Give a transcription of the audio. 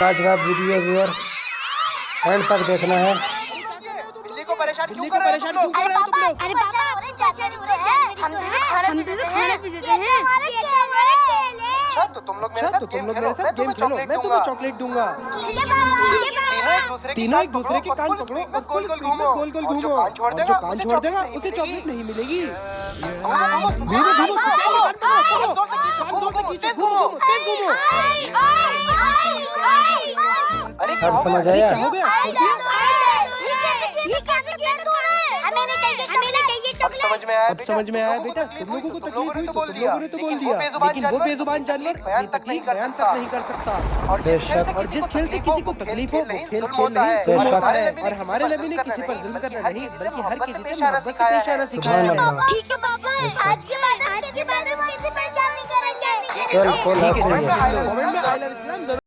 आज का video viewer and तक देखना है। बिल्ली को परेशान क्यों कर रहे हो तुम लोग? अरे पापा जानवर तो है, हम भी तो खाना पी देते हैं। अच्छा तो तुम लोग मेरे साथ गेम खेलो, मैं तुम्हें चॉकलेट दूंगा। तीनों एक दूसरे के कान पकड़ो और गोल गोल घूमो। और जो कान छोड़ देगा उसे चॉकलेट नहीं मिलेगी। अरे क्या हो समझ आया? अब समझ में आया बेटा। तुम लोगों को तकलीफ हुई तो बोल दिया, लेकिन वो बेजुबान जानवर बयान तक नहीं कर सकता। और जिस खेल से किसी को तकलीफ हो वो खेल होता है। और हमारे नबी ने किसी पर जुल्म करना नहीं बल्कि हर किसी से इशारा सिखाया है। ठीक है पापा, आज के बाद हम किसी परेशान नहीं करना चाहिए। चल,